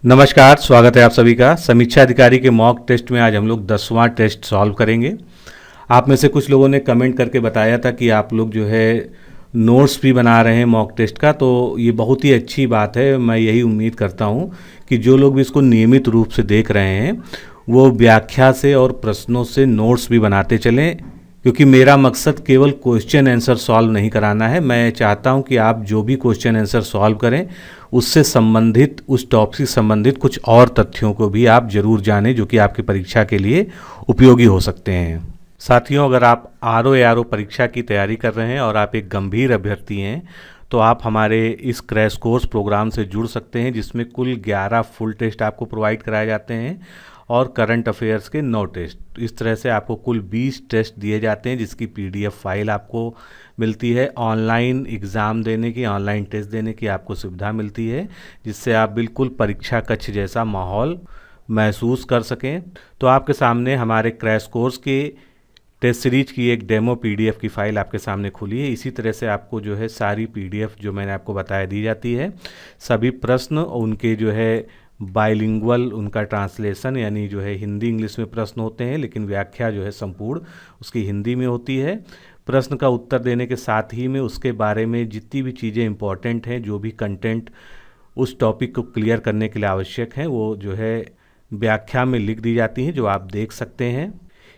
नमस्कार, स्वागत है आप सभी का। समीक्षा अधिकारी के मॉक टेस्ट में आज हम लोग 10वां टेस्ट सॉल्व करेंगे। आप में से कुछ लोगों ने कमेंट करके बताया था कि आप लोग जो है नोट्स भी बना रहे हैं मॉक टेस्ट का, तो ये बहुत ही अच्छी बात है। मैं यही उम्मीद करता हूँ कि जो लोग भी इसको नियमित रूप से देख रहे हैं वो व्याख्या से और प्रश्नों से नोट्स भी बनाते चलें, क्योंकि मेरा मकसद केवल क्वेश्चन आंसर सॉल्व नहीं कराना है। मैं चाहता हूं कि आप जो भी क्वेश्चन आंसर सॉल्व करें उससे संबंधित, उस टॉपिक से संबंधित कुछ और तथ्यों को भी आप जरूर जानें जो कि आपकी परीक्षा के लिए उपयोगी हो सकते हैं। साथियों, अगर आप आरओ परीक्षा की तैयारी कर रहे हैं और आप एक गंभीर अभ्यर्थी हैं तो आप हमारे इस क्रैश कोर्स प्रोग्राम से जुड़ सकते हैं, जिसमें कुल 11 फुल टेस्ट आपको प्रोवाइड कराए जाते हैं और करंट अफेयर्स के 9 टेस्ट। इस तरह से आपको कुल 20 टेस्ट दिए जाते हैं, जिसकी पीडीएफ फाइल आपको मिलती है। ऑनलाइन एग्ज़ाम देने की, ऑनलाइन टेस्ट देने की आपको सुविधा मिलती है, जिससे आप बिल्कुल परीक्षा कक्ष जैसा माहौल महसूस कर सकें। तो आपके सामने हमारे क्रैश कोर्स के टेस्ट सीरीज की एक डेमो पीडीएफ की फ़ाइल आपके सामने खुली है। इसी तरह से आपको जो है सारी पीडीएफ जो मैंने आपको बताया दी जाती है। सभी प्रश्न उनके जो है बाइलिंगुअल, उनका ट्रांसलेशन यानी जो है हिंदी इंग्लिश में प्रश्न होते हैं, लेकिन व्याख्या जो है संपूर्ण उसकी हिंदी में होती है। प्रश्न का उत्तर देने के साथ ही में उसके बारे में जितनी भी चीज़ें इंपॉर्टेंट हैं, जो भी कंटेंट उस टॉपिक को क्लियर करने के लिए आवश्यक हैं, वो जो है व्याख्या में लिख दी जाती हैं, जो आप देख सकते हैं।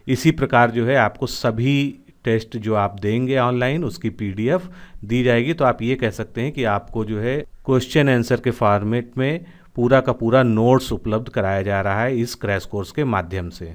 इसी प्रकार जो है आपको सभी टेस्ट जो आप देंगे ऑनलाइन उसकी पीडीएफ दी जाएगी। तो आप ये कह सकते हैं कि आपको जो है क्वेश्चन आंसर के फॉर्मेट में पूरा का पूरा नोट्स उपलब्ध कराया जा रहा है इस क्रैश कोर्स के माध्यम से।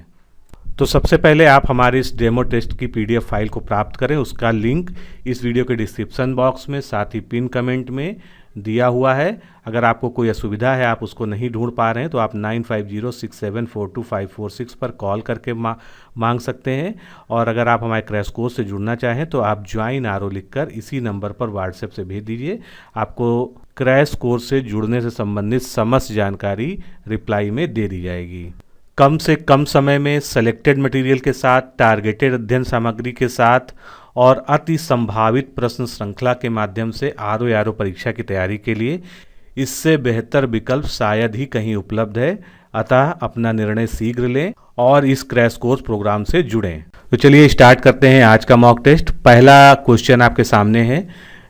तो सबसे पहले आप हमारे इस डेमो टेस्ट की पीडीएफ फाइल को प्राप्त करें। उसका लिंक इस वीडियो के डिस्क्रिप्शन बॉक्स में, साथ ही पिन कमेंट में दिया हुआ है। अगर आपको कोई असुविधा है, आप उसको नहीं ढूंढ पा रहे हैं, तो आप 9506742546 पर कॉल करके मांग सकते हैं। और अगर आप हमारे क्रैश कोर्स से जुड़ना चाहें तो आप ज्वाइन आरओ लिखकर इसी नंबर पर व्हाट्सएप से भेज दीजिए। आपको क्रैश कोर्स से जुड़ने से संबंधित समस्त जानकारी रिप्लाई में दे दी जाएगी। कम से कम समय में सेलेक्टेड मटेरियल के साथ, टारगेटेड अध्ययन सामग्री के साथ और अति संभावित प्रश्न श्रृंखला के माध्यम से आरओ परीक्षा की तैयारी के लिए इससे बेहतर विकल्प शायद ही कहीं उपलब्ध है। अतः अपना निर्णय शीघ्र लें और इस क्रैश कोर्स प्रोग्राम से जुड़ें। तो चलिए स्टार्ट करते हैं आज का मॉक टेस्ट। पहला क्वेश्चन आपके सामने है,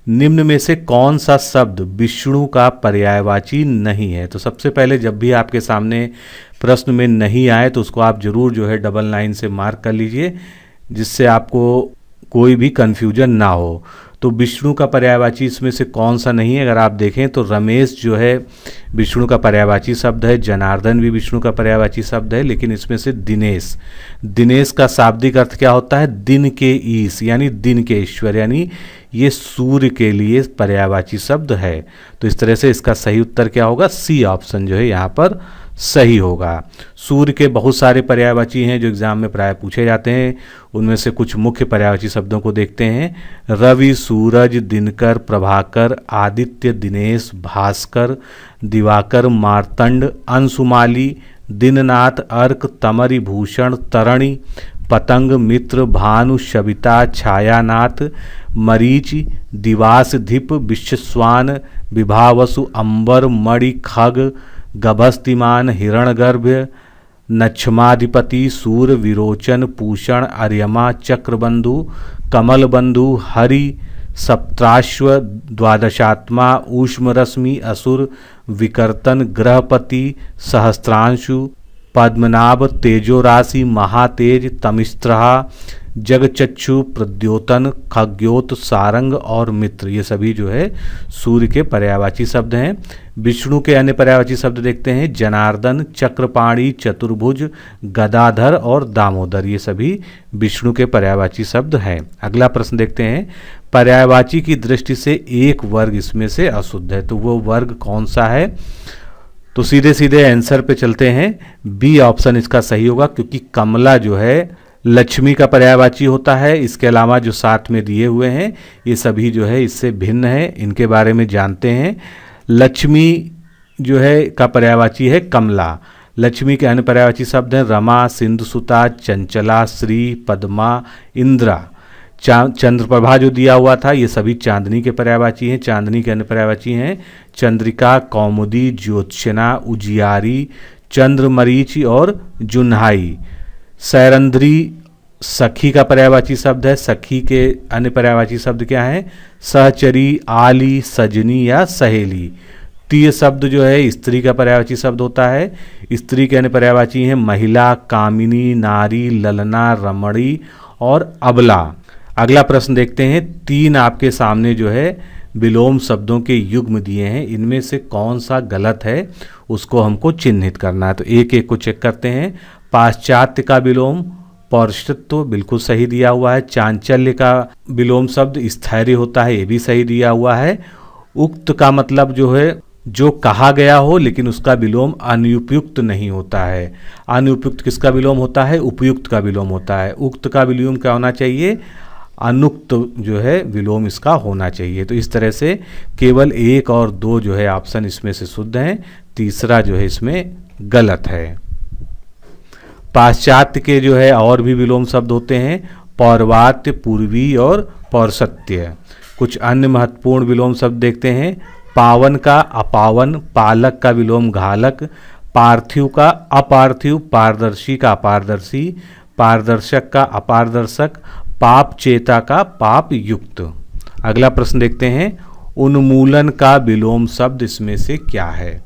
निम्न में से कौन सा शब्द विष्णु का पर्यायवाची नहीं है? तो सबसे पहले जब भी आपके सामने प्रश्न में नहीं आए तो उसको आप जरूर जो है डबल लाइन से मार्क कर लीजिए, जिससे आपको कोई भी कन्फ्यूजन ना हो। तो विष्णु का पर्यायवाची इसमें से कौन सा नहीं है? अगर आप देखें तो रमेश जो है विष्णु का पर्यायवाची शब्द है, जनार्दन भी विष्णु का पर्यायवाची शब्द है, लेकिन इसमें से दिनेश का शाब्दिक अर्थ क्या होता है? दिन के ईश, यानी दिन के ईश्वर, यानी ये सूर्य के लिए पर्यायवाची शब्द है। तो इस तरह से इसका सही उत्तर क्या होगा? सी ऑप्शन जो है यहाँ पर सही होगा। सूर्य के बहुत सारे पर्यायवाची हैं जो एग्जाम में प्राय पूछे जाते हैं। उनमें से कुछ मुख्य पर्यायवाची शब्दों को देखते हैं। रवि, सूरज, दिनकर, प्रभाकर, आदित्य, दिनेश, भास्कर, दिवाकर, मार्तंड, अंशुमाली, दिननाथ, अर्क, तमरी, भूषण, तरणि, पतंग, मित्र, भानु, शबिता, छायानाथ, मरीच, दिवास, धिप, विश्वस्वान, विभावसु, अंबर, मणि, खग, गभस्तिमान, हिरण्यगर्भ, नक्षमाधिपति, सूर, विरोचन, पूषण, अर्यमा, चक्रबंधु, कमलबंधु, हरि, सप्ताश्व, द्वादशात्मा, ऊष्मरश्मि, असुर, विकर्तन, ग्रहपति, सहस्त्रांशु, पद्मनाभ, तेजोराशि, महातेज, तमिस्त्रहा, जगचक्षु, प्रद्योतन, खग्योत, सारंग और मित्र। ये सभी जो है सूर्य के पर्यायवाची शब्द हैं। विष्णु के अन्य पर्यायवाची शब्द देखते हैं। जनार्दन, चक्रपाणी, चतुर्भुज, गदाधर और दामोदर, ये सभी विष्णु के पर्यायवाची शब्द हैं। अगला प्रश्न देखते हैं, पर्यायवाची की दृष्टि से एक वर्ग इसमें से अशुद्ध है, तो वो वर्ग कौन सा है? तो सीधे सीधे आंसर पे चलते हैं। बी ऑप्शन इसका सही होगा, क्योंकि कमला जो है लक्ष्मी का पर्यायवाची होता है। इसके अलावा जो साथ में दिए हुए हैं ये सभी जो है इससे भिन्न है, इनके बारे में जानते हैं। लक्ष्मी जो है का पर्यायवाची है कमला। लक्ष्मी के अन्य पर्यायवाची शब्द हैं रमा, सिंधुसुता, चंचला, श्री, पद्मा, इंद्रा। चंद्रप्रभा जो दिया हुआ था ये सभी चांदनी के पर्यायवाची हैं। चांदनी के अन्य पर्यायवाची हैं चंद्रिका, कौमुदी, ज्योत्सना, उजियारी, चंद्रमरीचि और जुन्हाई। सैरंध्री सखी का पर्यायवाची शब्द है। सखी के अन्य पर्यायवाची शब्द क्या हैं? सहचरी, आली, सजनी या सहेली। तीय शब्द जो है स्त्री का पर्यायवाची शब्द होता है। स्त्री के अन्य पर्यायवाची हैं महिला, कामिनी, नारी, ललना, रमणी और अबला। अगला प्रश्न देखते हैं। 3 आपके सामने जो है विलोम शब्दों के युग्म दिए हैं, इनमें से कौन सा गलत है उसको हमको चिन्हित करना है। तो एक एक को चेक करते हैं। पाश्चात्य का विलोम पौरुषत्व बिल्कुल सही दिया हुआ है। चांचल्य का विलोम शब्द स्थैर्य होता है, ये भी सही दिया हुआ है। उक्त का मतलब जो है जो कहा गया हो लेकिन उसका विलोम अनुपयुक्त नहीं होता है। अनुपयुक्त किसका विलोम होता है? उपयुक्त का विलोम होता है। उक्त का विलोम क्या होना चाहिए? अनुक्त जो है विलोम इसका होना चाहिए। तो इस तरह से केवल 1 और 2 जो है ऑप्शन इसमें से शुद्ध हैं, तीसरा जो है इसमें गलत है। पाश्चात्य के जो है और भी विलोम शब्द होते हैं पौर्वात्य, पूर्वी और पौरसत्य। कुछ अन्य महत्वपूर्ण विलोम शब्द देखते हैं। पावन का अपावन, पालक का विलोम घालक, पार्थिव का अपार्थिव, पारदर्शी का अपारदर्शी, पारदर्शक का अपारदर्शक, पाप चेता का पाप युक्त। अगला प्रश्न देखते हैं। उन्मूलन का विलोम शब्द इसमें से क्या है?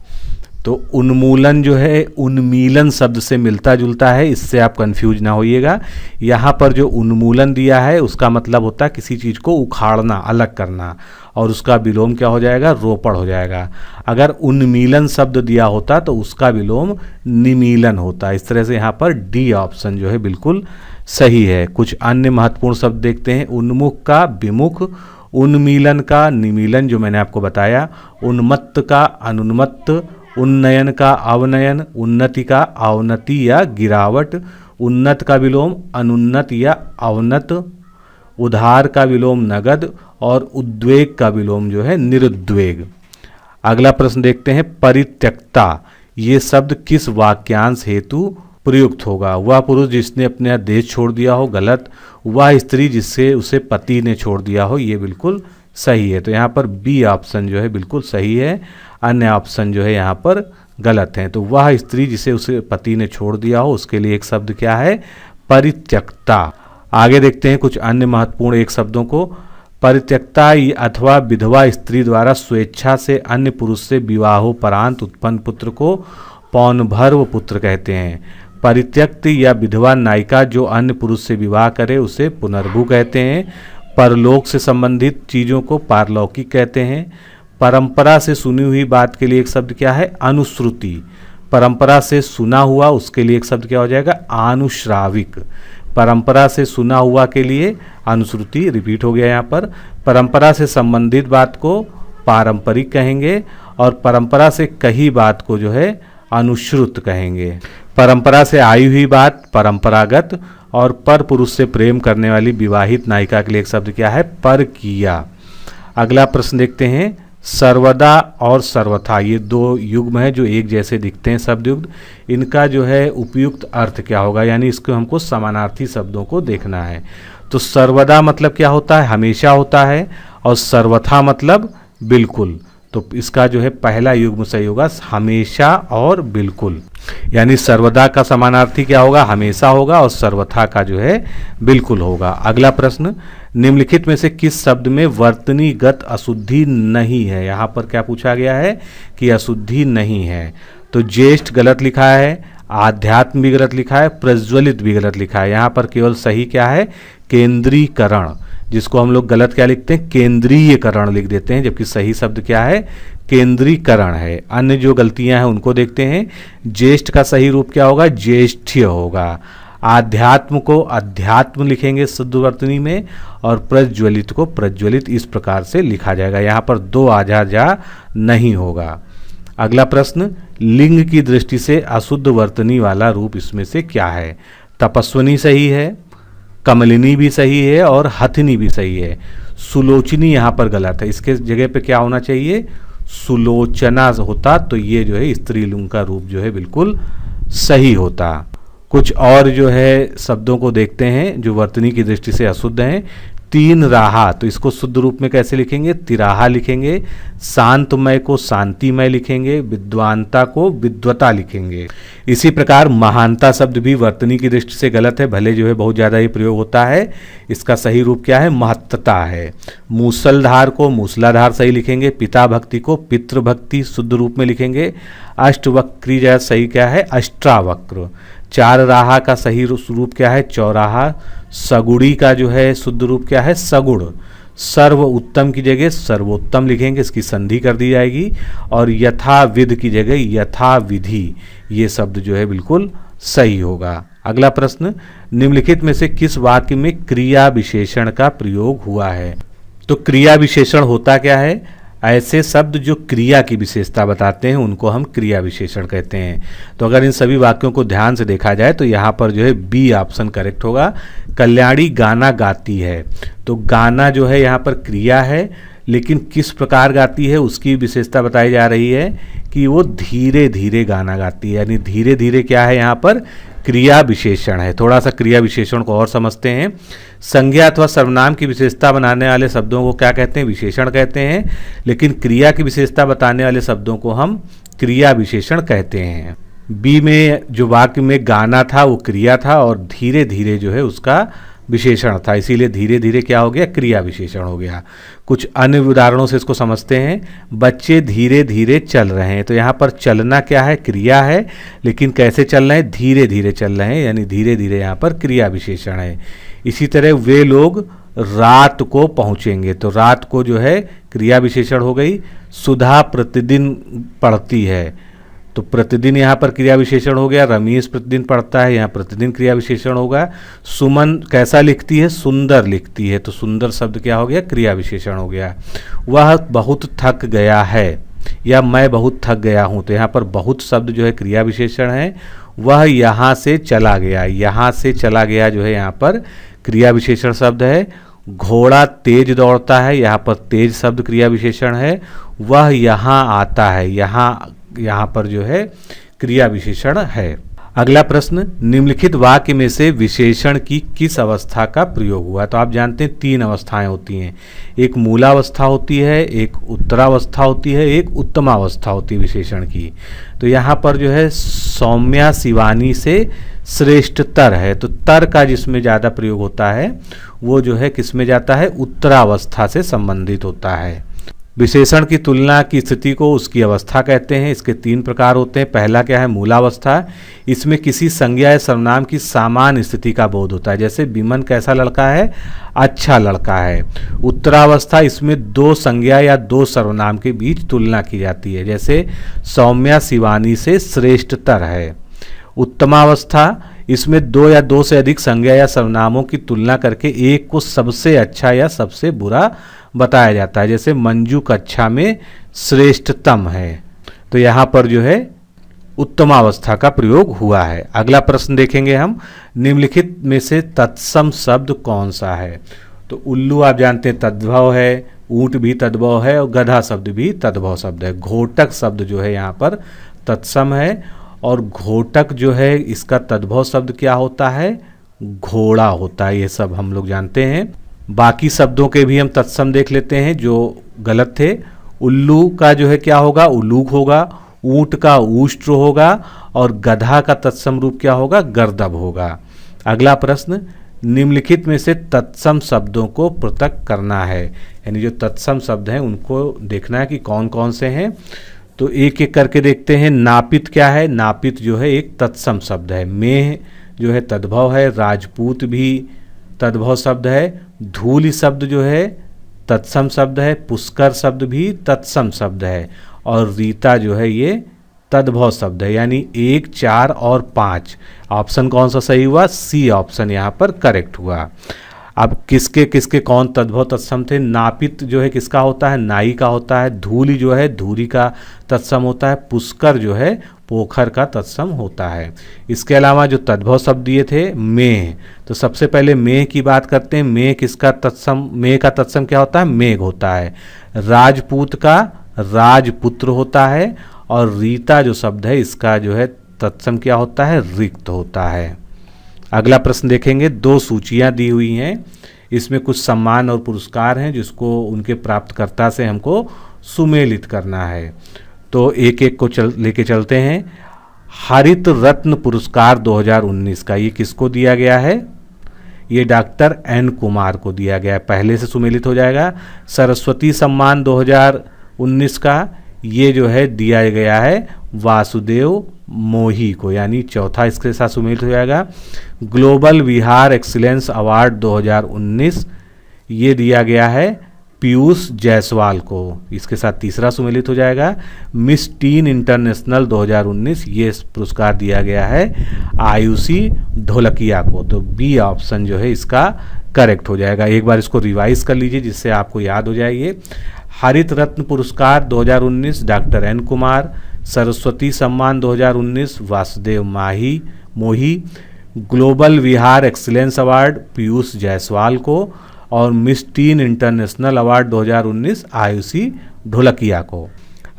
तो उन्मूलन जो है उन्मीलन शब्द से मिलता जुलता है, इससे आप कंफ्यूज ना होइएगा। यहाँ पर जो उन्मूलन दिया है उसका मतलब होता है किसी चीज़ को उखाड़ना, अलग करना, और उसका विलोम क्या हो जाएगा? रोपण हो जाएगा। अगर उन्मीलन शब्द दिया होता तो उसका विलोम निमीलन होता। इस तरह से यहाँ पर डी ऑप्शन जो है बिल्कुल सही है। कुछ अन्य महत्वपूर्ण शब्द देखते हैं। उन्मुख का विमुख, उन्मीलन का निमीलन जो मैंने आपको बताया, उन्मत्त का अनुन्मत्त, उन्नयन का अवनयन, उन्नति का अवनति या गिरावट, उन्नत का विलोम अनुन्नत या अवनत, उधार का विलोम नगद और उद्वेग का विलोम जो है निरुद्वेग। अगला प्रश्न देखते हैं। परित्यक्ता ये शब्द किस वाक्यांश हेतु प्रयुक्त होगा? वह पुरुष जिसने अपना देश छोड़ दिया हो, गलत। वह स्त्री जिससे उसे पति ने छोड़ दिया हो, ये बिल्कुल सही है। तो यहाँ पर बी ऑप्शन जो है बिल्कुल सही है, अन्य ऑप्शन जो है यहाँ पर गलत हैं। तो वह स्त्री जिसे उसे पति ने छोड़ दिया हो उसके लिए एक शब्द क्या है? परित्यक्ता। आगे देखते हैं कुछ अन्य महत्वपूर्ण एक शब्दों को। परित्यक्ता अथवा विधवा स्त्री द्वारा स्वेच्छा से अन्य पुरुष से विवाहोपरांत उत्पन्न पुत्र को पौनभर्व पुत्र कहते हैं। परित्यक्त या विधवा नायिका जो अन्य पुरुष से विवाह करे उसे पुनर्भु कहते हैं। परलोक से संबंधित चीज़ों को पारलौकिक कहते हैं। परंपरा से सुनी हुई बात के लिए एक शब्द क्या है? अनुश्रुति। परंपरा से सुना हुआ उसके लिए एक शब्द क्या हो जाएगा? आनुश्राविक। परंपरा से सुना हुआ के लिए अनुश्रुति रिपीट हो गया यहाँ पर। परंपरा से संबंधित बात को पारंपरिक कहेंगे और परंपरा से कही बात को जो है अनुश्रुत कहेंगे। परंपरा से आई हुई बात परंपरागत और पर पुरुष से प्रेम करने वाली विवाहित नायिका के लिए एक शब्द क्या है? परकीया। अगला प्रश्न देखते हैं। सर्वदा और सर्वथा ये 2 युग्म है जो एक जैसे दिखते हैं शब्द युग्म, इनका जो है उपयुक्त अर्थ क्या होगा? यानी इसको हमको समानार्थी शब्दों को देखना है। तो सर्वदा मतलब क्या होता है? हमेशा होता है, और सर्वथा मतलब बिल्कुल। तो इसका जो है पहला युग्म सही होगा हमेशा और बिल्कुल। यानी सर्वदा का समानार्थी क्या होगा? हमेशा होगा, और सर्वथा का जो है बिल्कुल होगा। अगला प्रश्न। निम्नलिखित में से किस शब्द में वर्तनीगत अशुद्धि नहीं है? यहाँ पर क्या पूछा गया है कि अशुद्धि नहीं है। तो ज्येष्ठ गलत लिखा है, आध्यात्म भी गलत लिखा है, प्रज्वलित भी गलत लिखा है। यहाँ पर केवल सही क्या है? केंद्रीकरण, जिसको हम लोग गलत क्या लिखते हैं? केंद्रीयकरण लिख देते हैं, जबकि सही शब्द क्या है? केंद्रीकरण है। अन्य जो गलतियां हैं उनको देखते हैं। ज्येष्ठ का सही रूप क्या होगा? ज्येष्ठ्य होगा। आध्यात्म को अध्यात्म लिखेंगे शुद्ध वर्तनी में, और प्रज्वलित को प्रज्वलित इस प्रकार से लिखा जाएगा। यहाँ पर 2 आजा जा नहीं होगा। अगला प्रश्न। लिंग की दृष्टि से अशुद्ध वर्तनी वाला रूप इसमें से क्या है? तपस्विनी सही है, कमलिनी भी सही है और हथिनी भी सही है। सुलोचनी यहाँ पर गलत है, इसके जगह पे क्या होना चाहिए? सुलोचना होता, तो ये जो है स्त्रीलिंग का रूप जो है बिल्कुल सही होता। कुछ और जो है शब्दों को देखते हैं जो वर्तनी की दृष्टि से अशुद्ध हैं। तीन राहा, तो इसको शुद्ध रूप में कैसे लिखेंगे? तिराहा लिखेंगे। शांतमय को शांतिमय लिखेंगे। विद्वानता को विद्वता लिखेंगे। इसी प्रकार महानता शब्द भी वर्तनी की दृष्टि से गलत है, भले जो है बहुत ज़्यादा ही प्रयोग होता है। इसका सही रूप क्या है? महत्ता है। मूसलधार को मूसलाधार सही लिखेंगे। पिता भक्ति को पितृभक्ति शुद्ध रूप में लिखेंगे। अष्टवक्री जो सही क्या है? अष्टावक्र। चार राहा का सही रूप क्या है? चौराहा। सगुड़ी का जो है शुद्ध रूप क्या है? सगुड़। सर्व उत्तम की जगह सर्वोत्तम लिखेंगे, इसकी संधि कर दी जाएगी। और यथाविध की जगह यथाविधि, ये शब्द जो है बिल्कुल सही होगा। अगला प्रश्न, निम्नलिखित में से किस वाक्य में क्रिया विशेषण का प्रयोग हुआ है? तो क्रिया विशेषण होता क्या है? ऐसे शब्द जो क्रिया की विशेषता बताते हैं उनको हम क्रिया विशेषण कहते हैं। तो अगर इन सभी वाक्यों को ध्यान से देखा जाए तो यहाँ पर जो है बी ऑप्शन करेक्ट होगा। कल्याणी गाना गाती है, तो गाना जो है यहाँ पर क्रिया है, लेकिन किस प्रकार गाती है उसकी विशेषता बताई जा रही है कि वो धीरे धीरे गाना गाती है, यानी धीरे धीरे क्या है यहाँ पर? क्रिया विशेषण है। थोड़ा सा क्रिया विशेषण को और समझते हैं। संज्ञा अथवा सर्वनाम की विशेषता बनाने वाले शब्दों को क्या कहते हैं? विशेषण कहते हैं। लेकिन क्रिया की विशेषता बताने वाले शब्दों को हम क्रिया विशेषण कहते हैं। बी में जो वाक्य में गाना था वो क्रिया था और धीरे धीरे जो है उसका विशेषण था, इसीलिए धीरे धीरे क्या हो गया? क्रिया विशेषण हो गया। कुछ अन्य उदाहरणों से इसको समझते हैं। बच्चे धीरे धीरे चल रहे हैं, तो यहाँ पर चलना क्या है? क्रिया है, लेकिन कैसे चल रहे हैं? धीरे धीरे चल रहे हैं, यानी धीरे धीरे यहाँ पर क्रिया विशेषण है। इसी तरह वे लोग रात को पहुँचेंगे, तो रात को जो है क्रिया विशेषण हो गई। सुधा प्रतिदिन पढ़ती है, तो प्रतिदिन यहाँ पर क्रिया विशेषण हो गया। रमेश प्रतिदिन पढ़ता है, यहाँ प्रतिदिन क्रिया विशेषण होगा। सुमन कैसा लिखती है? सुंदर लिखती है, तो सुंदर शब्द क्या हो गया? क्रिया विशेषण हो गया। वह बहुत थक गया है, या मैं बहुत थक गया हूँ, तो यहाँ पर बहुत शब्द जो है क्रिया विशेषण है। वह यहाँ से चला गया, यहाँ से चला गया जो है यहाँ पर क्रिया विशेषण शब्द है। घोड़ा तेज दौड़ता है, यहाँ पर तेज शब्द क्रिया विशेषण है। वह यहाँ आता है, यहाँ पर जो है क्रिया विशेषण है। अगला प्रश्न, निम्नलिखित वाक्य में से विशेषण की किस अवस्था का प्रयोग हुआ? तो आप जानते हैं तीन अवस्थाएं होती हैं, एक मूलावस्था होती है, एक उत्तरावस्था होती है, एक उत्तमावस्था होती है विशेषण की। तो यहाँ पर जो है सौम्या शिवानी से श्रेष्ठतर है, तो तर का जिसमें ज़्यादा प्रयोग होता है वो जो है किस में जाता है? उत्तरावस्था से संबंधित होता है। विशेषण की तुलना की स्थिति को उसकी अवस्था कहते हैं। इसके तीन प्रकार होते हैं। पहला क्या है? मूलावस्था। इसमें किसी संज्ञा या सर्वनाम की सामान्य स्थिति का बोध होता है, जैसे विमन कैसा लड़का है? अच्छा लड़का है। उत्तरावस्था, इसमें दो संज्ञा या दो सर्वनाम के बीच तुलना की जाती है, जैसे सौम्या शिवानी से श्रेष्ठतर है। उत्तमावस्था, इसमें दो या दो से अधिक संज्ञा या सर्वनामों की तुलना करके एक को सबसे अच्छा या सबसे बुरा बताया जाता है, जैसे मंजू कक्षा में श्रेष्ठतम है, तो यहाँ पर जो है उत्तमावस्था का प्रयोग हुआ है। अगला प्रश्न देखेंगे हम, निम्नलिखित में से तत्सम शब्द कौन सा है? तो उल्लू आप जानते हैं तद्भव है, ऊंट भी तद्भव है और गधा शब्द भी तद्भव शब्द है। घोटक शब्द जो है यहाँ पर तत्सम है, और घोटक जो है इसका तद्भव शब्द क्या होता है? घोड़ा होता है। ये सब हम लोग जानते हैं। बाकी शब्दों के भी हम तत्सम देख लेते हैं जो गलत थे। उल्लू का जो है क्या होगा? उलूक होगा। ऊंट का ऊष्ट्र होगा, और गधा का तत्सम रूप क्या होगा? गर्दभ होगा। अगला प्रश्न, निम्नलिखित में से तत्सम शब्दों को पृथक करना है, यानी जो तत्सम शब्द हैं उनको देखना है कि कौन कौन से हैं। तो एक एक करके देखते हैं। नापित क्या है? नापित जो है एक तत्सम शब्द है। मेह जो है तद्भव है। राजपूत भी तद्भव शब्द है। धूल शब्द जो है तत्सम शब्द है। पुष्कर शब्द भी तत्सम शब्द है, और रीता जो है ये तद्भव शब्द है, यानी 1, 4 और 5। ऑप्शन कौन सा सही हुआ? सी ऑप्शन यहाँ पर करेक्ट हुआ। अब किसके किसके कौन तद्भव तत्सम थे? नापित जो है किसका होता है? नाई का होता है। धूली जो है धूरी का तत्सम होता है। पुष्कर जो है पोखर का तत्सम होता है। इसके अलावा जो तद्भव शब्द दिए थे, मेह, तो सबसे पहले मेह की बात करते हैं। मेह किसका तत्सम? मेह का तत्सम क्या होता है? मेघ होता है। राजपूत का राजपुत्र होता है, और रीता जो शब्द है इसका जो है तत्सम क्या होता है? रिक्त होता है। अगला प्रश्न देखेंगे। दो सूचियां दी हुई हैं, इसमें कुछ सम्मान और पुरस्कार हैं जिसको उनके प्राप्तकर्ता से हमको सुमेलित करना है। तो एक एक को लेके चलते हैं। हरित रत्न पुरस्कार 2019 का ये किसको दिया गया है? ये डॉक्टर एन कुमार को दिया गया है, पहले से सुमेलित हो जाएगा। सरस्वती सम्मान 2019 का ये जो है दिया गया है वासुदेव मोही को, यानी चौथा इसके साथ सुमेलित हो जाएगा। ग्लोबल विहार एक्सीलेंस अवार्ड 2019 ये दिया गया है पीयूष जायसवाल को, इसके साथ तीसरा सुमेलित हो जाएगा। मिस टीन इंटरनेशनल 2019 ये पुरस्कार दिया गया है आयुषी ढोलकिया को। तो बी ऑप्शन जो है इसका करेक्ट हो जाएगा। एक बार इसको रिवाइज कर लीजिए जिससे आपको याद हो जाए। हरित रत्न पुरस्कार 2019 डॉक्टर एन कुमार, सरस्वती सम्मान 2019 वासुदेव मोही, ग्लोबल विहार एक्सीलेंस अवार्ड पीयूष जायसवाल को और miss tin international award 2019 Ayushi Dholakia को।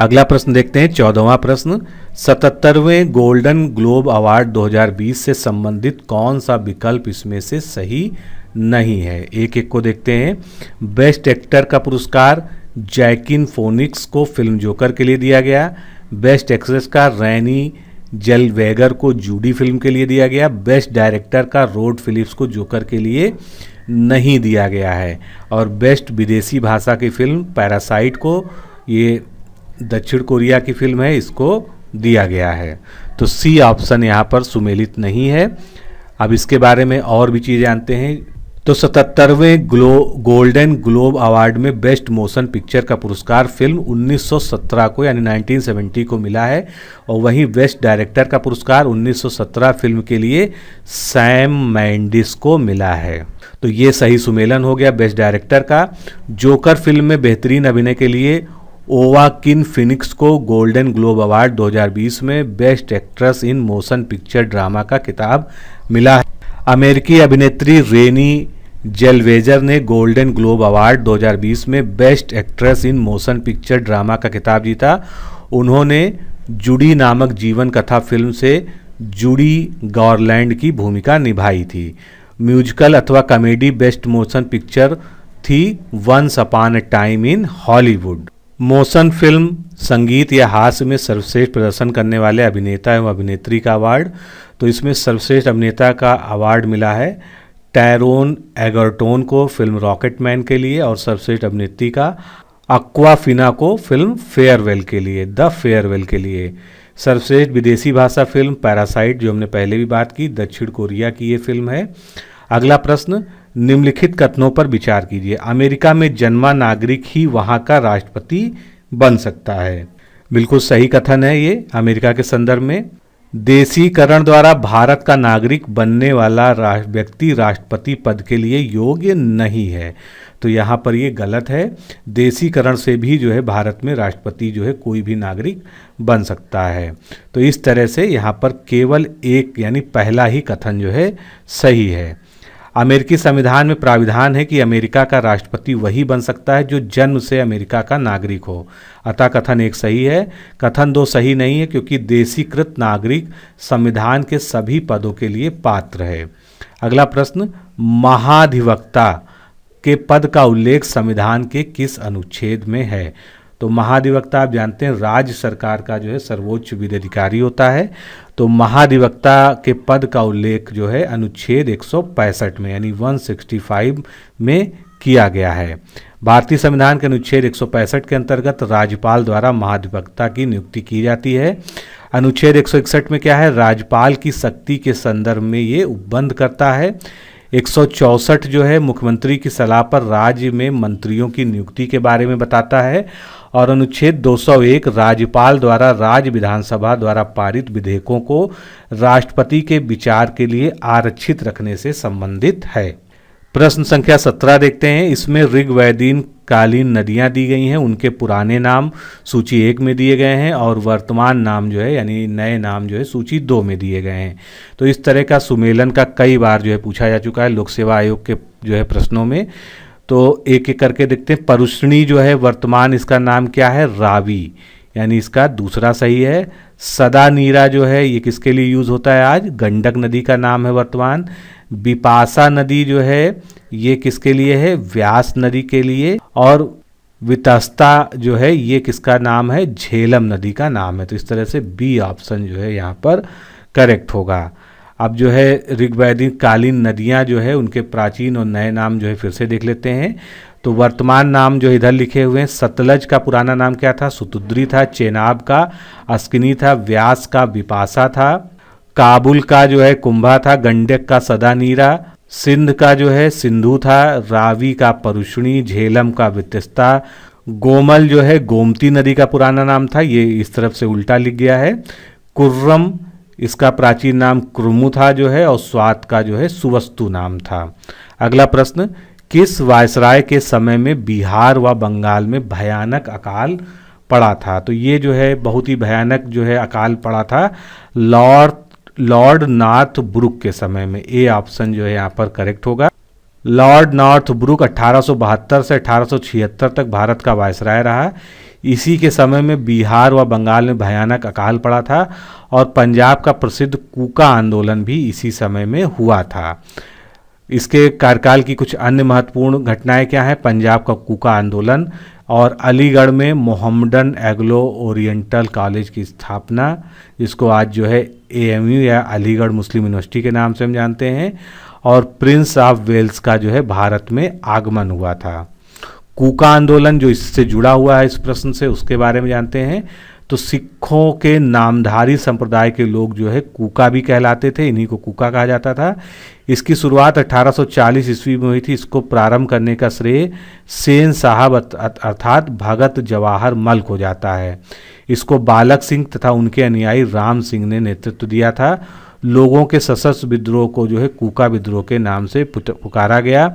अगला प्रश्न देखते हैं, 14वां प्रश्न। 77वें गोल्डन ग्लोब अवार्ड 2020 से संबंधित कौन सा विकल्प इसमें से सही नहीं है? एक एक को देखते हैं। बेस्ट एक्टर का पुरस्कार जैकिन फोनिक्स को फिल्म जोकर के लिए दिया गया। बेस्ट एक्ट्रेस का रैनी जेलवेगर को जूडी फिल्म के लिए दिया गया। बेस्ट डायरेक्टर का रोड फिलिप्स को जोकर के लिए नहीं दिया गया है। और बेस्ट विदेशी भाषा की फिल्म पैरासाइट को, ये दक्षिण कोरिया की फिल्म है, इसको दिया गया है। तो सी ऑप्शन यहाँ पर सुमेलित नहीं है। अब इसके बारे में और भी चीज़ें जानते हैं। तो 77वें गोल्डन ग्लोब अवार्ड में बेस्ट मोशन पिक्चर का पुरस्कार फिल्म 1917 को यानी 1970 को मिला है। और वहीं बेस्ट डायरेक्टर का पुरस्कार 1917 फिल्म के लिए सैम मेंडिस को मिला है। तो ये सही सुमेलन हो गया बेस्ट डायरेक्टर का। जोकर फिल्म में बेहतरीन अभिनय के लिए ओवाकिन फिनिक्स को गोल्डन ग्लोब अवार्ड 2020 में best actress in motion picture drama का खिताब मिला है। अमेरिकी अभिनेत्री रेनी जेलवेजर ने गोल्डन ग्लोब अवार्ड 2020 में best actress in motion picture drama का खिताब जीता। उन्होंने जूडी नामक जीवन कथा फिल्म से जूडी गॉरलैंड की भूमिका निभाई थी। म्यूजिकल अथवा कॉमेडी बेस्ट मोशन पिक्चर थी once upon a time in Hollywood. Motion film, संगीत या हास्य में सर्वश्रेष्ठ प्रदर्शन करने वाले अभिनेता एवं अभिनेत्री का अवार्ड, तो इसमें सर्वश्रेष्ठ अभिनेता का अवार्ड मिला है टैरोन एगर्टोन को फिल्म रॉकेटमैन के लिए और सर्वश्रेष्ठ अभिनेत्री का अक्वाफिना को फिल्म फेयरवेल के लिए, द फेयरवेल के लिए। सर्वश्रेष्ठ विदेशी भाषा फिल्म पैरासाइट, जो हमने पहले भी बात की, दक्षिण कोरिया की ये फिल्म है। अगला प्रश्न, निम्नलिखित कथनों पर विचार कीजिए। अमेरिका में जन्मा नागरिक ही वहां का राष्ट्रपति बन सकता है। बिल्कुल सही कथन है ये अमेरिका के संदर्भ में। देशीकरण द्वारा भारत का नागरिक बनने वाला व्यक्ति राष्ट्रपति पद के लिए योग्य नहीं है। तो यहाँ पर ये गलत है। देशीकरण से भी जो है भारत में राष्ट्रपति जो है कोई भी नागरिक बन सकता है। तो इस तरह से यहाँ पर केवल एक यानी पहला ही कथन जो है सही है। अमेरिकी संविधान में प्राविधान है कि अमेरिका का राष्ट्रपति वही बन सकता है जो जन्म से अमेरिका का नागरिक हो। अतः कथन एक सही है। कथन दो सही नहीं है क्योंकि देशीकृत नागरिक संविधान के सभी पदों के लिए पात्र है। अगला प्रश्न, महाधिवक्ता के पद का उल्लेख संविधान के किस अनुच्छेद में है? तो महाधिवक्ता आप जानते हैं राज्य सरकार का जो है सर्वोच्च विधि अधिकारी होता है। तो महाधिवक्ता के पद का उल्लेख जो है अनुच्छेद 165 में यानी 165 में किया गया है। भारतीय संविधान के अनुच्छेद 165 के अंतर्गत राज्यपाल द्वारा महाधिवक्ता की नियुक्ति की जाती है। अनुच्छेद 161 में क्या है? राज्यपाल की शक्ति के संदर्भ में ये उपबंध करता है। 164 जो है मुख्यमंत्री की सलाह पर राज्य में मंत्रियों की नियुक्ति के बारे में बताता है। और अनुच्छेद 201 राज्यपाल द्वारा राज्य विधानसभा द्वारा पारित विधेयकों को राष्ट्रपति के विचार के लिए आरक्षित रखने से संबंधित है। प्रश्न संख्या 17 देखते हैं। इसमें ऋग्वैदीन कालीन नदियां दी गई हैं, उनके पुराने नाम सूची 1 में दिए गए हैं और वर्तमान नाम जो है यानी नए नाम जो है सूची 2 में दिए गए हैं। तो इस तरह का सुमेलन का कई बार जो है पूछा जा चुका है लोक सेवा आयोग के जो है प्रश्नों में। तो एक एक करके देखते हैं। परुष्णी जो है वर्तमान इसका नाम क्या है? रावी, यानी इसका दूसरा सही है। सदा नीरा जो है ये किसके लिए यूज होता है आज? गंडक नदी का नाम है वर्तमान। बिपाशा नदी जो है ये किसके लिए है? व्यास नदी के लिए। और वितस्ता जो है ये किसका नाम है? झेलम नदी का नाम है। तो इस तरह से बी ऑप्शन जो है यहाँ पर करेक्ट होगा। अब जो है ऋग्वैदिक कालीन नदियाँ जो है उनके प्राचीन और नए नाम जो है फिर से देख लेते हैं। तो वर्तमान नाम जो इधर लिखे हुए हैं, सतलज का पुराना नाम क्या था? सुतुद्री था। चेनाब का अस्किनी था। व्यास का विपाशा था। काबुल का जो है कुंभा था। गंडक का सदानीरा। सिंध का जो है सिंधु था। रावी का परुष्णी। झेलम का वितस्ता। गोमल जो है गोमती नदी का पुराना नाम था, ये इस तरफ से उल्टा लिख गया है। कुर्रम इसका प्राचीन नाम कुर्मु था जो है, और स्वात का जो है सुवस्तु नाम था। अगला प्रश्न, किस वायसराय के समय में बिहार व बंगाल में भयानक अकाल पड़ा था? तो ये जो है बहुत ही भयानक जो है अकाल पड़ा था लॉर्ड नॉर्थ ब्रुक के समय में। ए ऑप्शन जो है यहाँ पर करेक्ट होगा। लॉर्ड नॉर्थ ब्रुक 1872 से 1876 तक भारत का वायसराय रहा। इसी के समय में बिहार व बंगाल में भयानक अकाल पड़ा था, और पंजाब का प्रसिद्ध कूका आंदोलन भी इसी समय में हुआ था। इसके कार्यकाल की कुछ अन्य महत्वपूर्ण घटनाएं क्या हैं? पंजाब का कूका आंदोलन, और अलीगढ़ में मोहम्मडन एग्लो ओरिएंटल कॉलेज की स्थापना, जिसको आज जो है AMU या अलीगढ़ मुस्लिम यूनिवर्सिटी के नाम से हम जानते हैं, और प्रिंस ऑफ वेल्स का जो है भारत में आगमन हुआ था। कूका आंदोलन जो इससे जुड़ा हुआ है इस प्रश्न से, उसके बारे में जानते हैं। तो सिखों के नामधारी संप्रदाय के लोग जो है कूका भी कहलाते थे, इन्हीं को कूका कहा जाता था। इसकी शुरुआत 1840 ईस्वी में हुई थी। इसको प्रारंभ करने का श्रेय सेन साहब अर्थात भगत जवाहर मल को जाता है। इसको बालक सिंह तथा उनके अनुयायी राम सिंह ने नेतृत्व दिया था। लोगों के सशस्त्र विद्रोह को जो है कूका विद्रोह के नाम से पुकारा गया।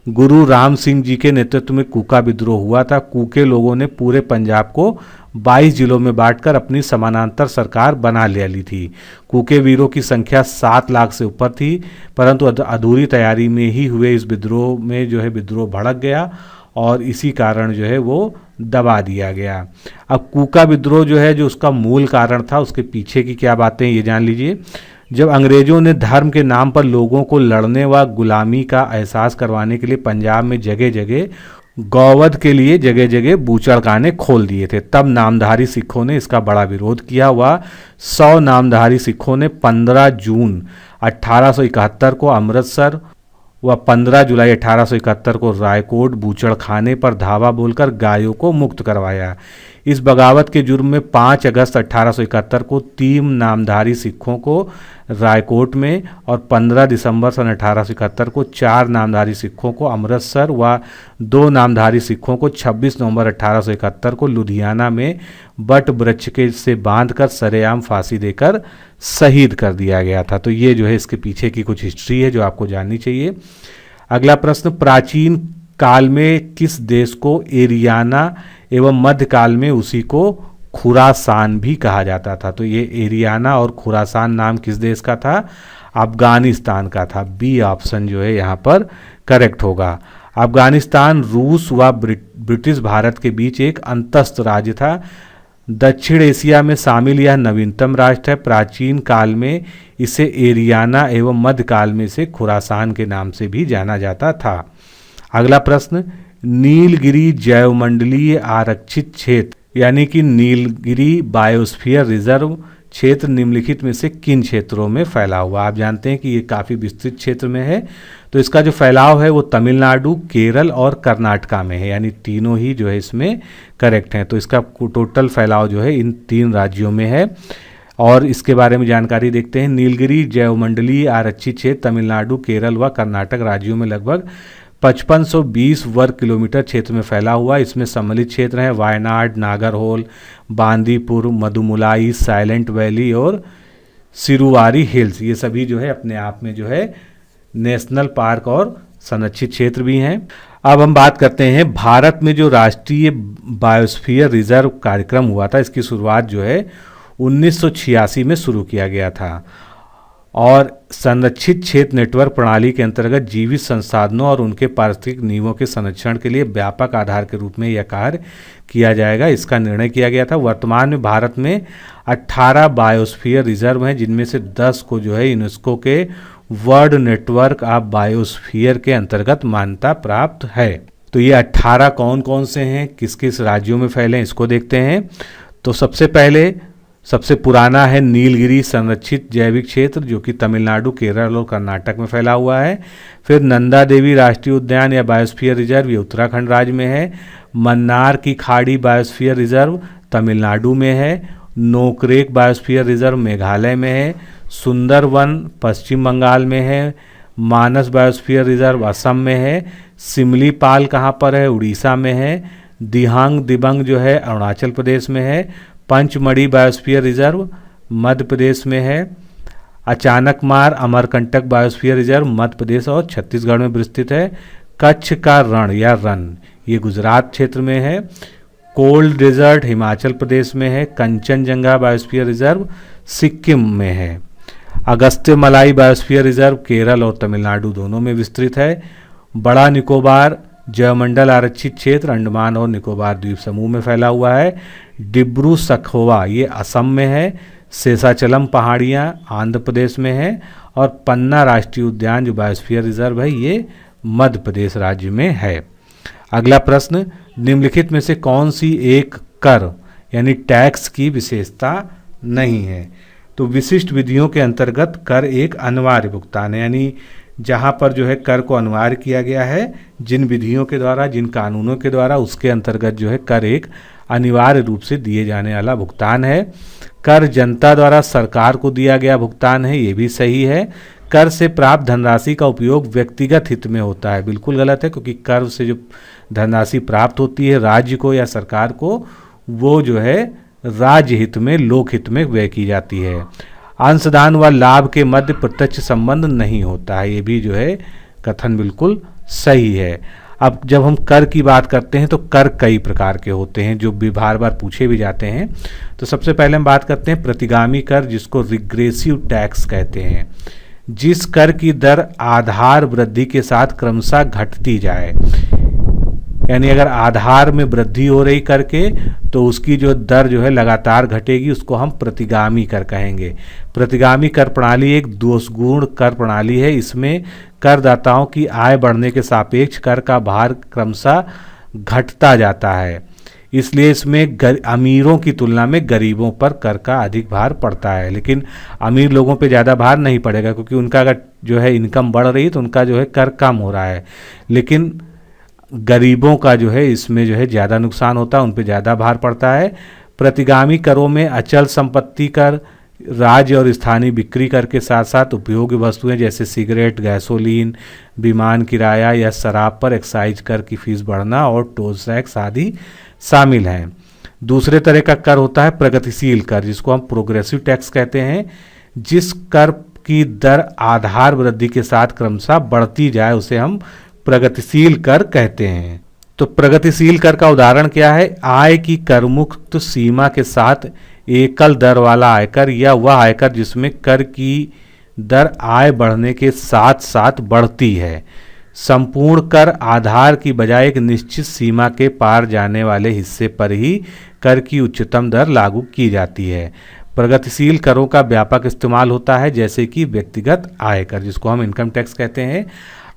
गुरु राम सिंह जी के नेतृत्व में कूका विद्रोह हुआ था। कूके लोगों ने पूरे पंजाब को 22 जिलों में बांटकर अपनी समानांतर सरकार बना ले ली थी। कूके वीरों की संख्या 7 लाख से ऊपर थी, परंतु अधूरी तैयारी में ही हुए इस विद्रोह में जो है विद्रोह भड़क गया, और इसी कारण जो है वो दबा दिया गया। अब कूका विद्रोह जो है जो उसका मूल कारण था, उसके पीछे की क्या बातें ये जान लीजिए। जब अंग्रेजों ने धर्म के नाम पर लोगों को लड़ने व गुलामी का एहसास करवाने के लिए पंजाब में जगह जगह गौवध के लिए जगह जगह बूचड़खाने खोल दिए थे, तब नामधारी सिखों ने इसका बड़ा विरोध किया। 100 नामधारी सिखों ने 15 जून 1871 को अमृतसर व 15 जुलाई 1871 को रायकोट बूचड़खाने पर धावा बोलकर गायों को मुक्त करवाया। इस बगावत के जुर्म में 5 अगस्त 1871 को 3 नामधारी सिखों को रायकोट में, और 15 दिसंबर सन 1871 को 4 नामधारी सिखों को अमृतसर व 2 नामधारी सिखों को 26 नवंबर 1871 को लुधियाना में बट वृक्ष के से बांधकर सरेआम फांसी देकर शहीद कर दिया गया था। तो ये जो है इसके पीछे की कुछ हिस्ट्री है जो आपको जाननी चाहिए। अगला प्रश्न, प्राचीन काल में किस देश को एरियाना एवं मध्यकाल में उसी को खुरासान भी कहा जाता था? तो ये एरियाना और खुरासान नाम किस देश का था? अफगानिस्तान का था। बी ऑप्शन जो है यहाँ पर करेक्ट होगा। अफगानिस्तान रूस व ब्रिटिश भारत के बीच एक अंतस्थ राज्य था। दक्षिण एशिया में शामिल यह नवीनतम राष्ट्र है। प्राचीन काल में इसे एरियाना एवं मध्यकाल में इसे खुरासान के नाम से भी जाना जाता था। अगला प्रश्न, नीलगिरी जैवमंडलीय आरक्षित क्षेत्र यानी कि नीलगिरी बायोस्फीयर रिजर्व क्षेत्र निम्नलिखित में से किन क्षेत्रों में फैला हुआ? आप जानते हैं कि ये काफ़ी विस्तृत क्षेत्र में है। तो इसका जो फैलाव है वो तमिलनाडु, केरल और कर्नाटका में है, यानी तीनों ही जो है इसमें करेक्ट हैं। तो इसका टोटल फैलाव जो है इन 3 राज्यों में है, और इसके बारे में जानकारी देखते हैं। नीलगिरी जैवमंडलीय आरक्षित क्षेत्र तमिलनाडु, केरल व कर्नाटक राज्यों में लगभग 5520 वर्ग किलोमीटर क्षेत्र में फैला हुआ। इसमें सम्मिलित क्षेत्र हैं वायनाड, नागरहोल, बांदीपुर, मदुमुलाई, साइलेंट वैली और सिरुवारी हिल्स। ये सभी जो है अपने आप में जो है नेशनल पार्क और संरक्षित क्षेत्र भी हैं। अब हम बात करते हैं भारत में जो राष्ट्रीय बायोस्फीयर रिजर्व कार्यक्रम हुआ था, इसकी शुरुआत जो है 1986 में शुरू किया गया था, और संरक्षित क्षेत्र नेटवर्क प्रणाली के अंतर्गत जीवित संसाधनों और उनके पारिस्थितिक नियमों के संरक्षण के लिए व्यापक आधार के रूप में यह कार्य किया जाएगा, इसका निर्णय किया गया था। वर्तमान में भारत में 18 बायोस्फीयर रिजर्व हैं, जिनमें से 10 को जो है यूनेस्को के वर्ल्ड नेटवर्क ऑफ बायोस्फीयर के अंतर्गत मान्यता प्राप्त है। तो ये 18 कौन कौन से हैं, किस किस राज्यों में फैले हैं, इसको देखते हैं। तो सबसे पहले सबसे पुराना है नीलगिरी संरक्षित जैविक क्षेत्र, जो कि तमिलनाडु, केरल और कर्नाटक में फैला हुआ है। फिर नंदा देवी राष्ट्रीय उद्यान या बायोस्फीयर रिजर्व, ये उत्तराखंड राज्य में है। मन्नार की खाड़ी बायोस्फीयर रिजर्व तमिलनाडु में है। नोकरेक बायोस्फीयर रिजर्व मेघालय में है। सुंदरवन पश्चिम बंगाल में है। मानस बायोस्फीयर रिजर्व असम में है। सिमलीपाल कहाँ पर है, उड़ीसा में है। दिहांग दिबंग जो है अरुणाचल प्रदेश में है। पंचमढ़ी बायोस्फीयर रिजर्व मध्य प्रदेश में है। अचानकमार अमरकंटक बायोस्फीयर रिजर्व मध्य प्रदेश और छत्तीसगढ़ में विस्तृत है। कच्छ का रण या रन ये गुजरात क्षेत्र में है। कोल्ड डेजर्ट हिमाचल प्रदेश में है। कंचनजंगा बायोस्फीयर रिजर्व सिक्किम में है। अगस्त्यमलाई बायोस्फीयर रिजर्व केरल और तमिलनाडु दोनों में विस्तृत है। बड़ा निकोबार जयमंडल आरक्षित क्षेत्र अंडमान और निकोबार द्वीप समूह में फैला हुआ है। डिब्रू सखोवा ये असम में है। शेषाचलम पहाड़ियाँ आंध्र प्रदेश में है। और पन्ना राष्ट्रीय उद्यान जो बायोस्फीयर रिजर्व है ये मध्य प्रदेश राज्य में है। अगला प्रश्न, निम्नलिखित में से कौन सी एक कर यानी टैक्स की विशेषता नहीं है? तो विशिष्ट विधियों के अंतर्गत कर एक अनिवार्य भुगतान है, यानी जहाँ पर जो है कर को अनिवार्य किया गया है, जिन विधियों के द्वारा, जिन कानूनों के द्वारा, उसके अंतर्गत जो है कर एक अनिवार्य रूप से दिए जाने वाला भुगतान है। कर जनता द्वारा सरकार को दिया गया भुगतान है, ये भी सही है। कर से प्राप्त धनराशि का उपयोग व्यक्तिगत हित में होता है, बिल्कुल गलत है, क्योंकि कर से जो धनराशि प्राप्त होती है राज्य को या सरकार को, वो जो है राज्य हित में, लोक हित में व्यय की जाती है। अंशदान व लाभ के मध्य प्रत्यक्ष संबंध नहीं होता है, ये भी जो है कथन बिल्कुल सही है। अब जब हम कर की बात करते हैं तो कर कई प्रकार के होते हैं जो भी बार बार पूछे भी जाते हैं। तो सबसे पहले हम बात करते हैं प्रतिगामी कर, जिसको रिग्रेसिव टैक्स कहते हैं। जिस कर की दर आधार वृद्धि के साथ क्रमशः घटती जाए, यानी अगर आधार में वृद्धि हो रही कर के तो उसकी जो दर जो है लगातार घटेगी, उसको हम प्रतिगामी कर कहेंगे। प्रतिगामी कर प्रणाली एक दोषगुण कर प्रणाली है। इसमें करदाताओं की आय बढ़ने के सापेक्ष कर का भार क्रमशः घटता जाता है, इसलिए इसमें अमीरों की तुलना में गरीबों पर कर का अधिक भार पड़ता है। लेकिन अमीर लोगों पे ज़्यादा भार नहीं पड़ेगा, क्योंकि उनका अगर जो है इनकम बढ़ रही है तो उनका जो है कर कम हो रहा है। लेकिन गरीबों का जो है इसमें जो है ज़्यादा नुकसान होता है, उन पे ज़्यादा भार पड़ता है। प्रतिगामी करों में अचल संपत्ति कर, राज्य और स्थानीय बिक्री कर के साथ साथ उपयोगी वस्तुएं जैसे सिगरेट, गैसोलीन, विमान किराया या शराब पर एक्साइज कर की फीस बढ़ना और टोल टैक्स आदि शामिल हैं। दूसरे तरह का कर होता है प्रगतिशील कर, जिसको हम प्रोग्रेसिव टैक्स कहते हैं। जिस कर की दर आधार वृद्धि के साथ क्रमशः बढ़ती जाए उसे हम प्रगतिशील कर कहते हैं। तो प्रगतिशील कर का उदाहरण क्या है? आय की करमुक्त सीमा के साथ एकल दर वाला आयकर, या वह आयकर जिसमें कर की दर आय बढ़ने के साथ साथ बढ़ती है। संपूर्ण कर आधार की बजाय एक निश्चित सीमा के पार जाने वाले हिस्से पर ही कर की उच्चतम दर लागू की जाती है। प्रगतिशील करों का व्यापक इस्तेमाल होता है, जैसे कि व्यक्तिगत आयकर, जिसको हम इनकम टैक्स कहते हैं।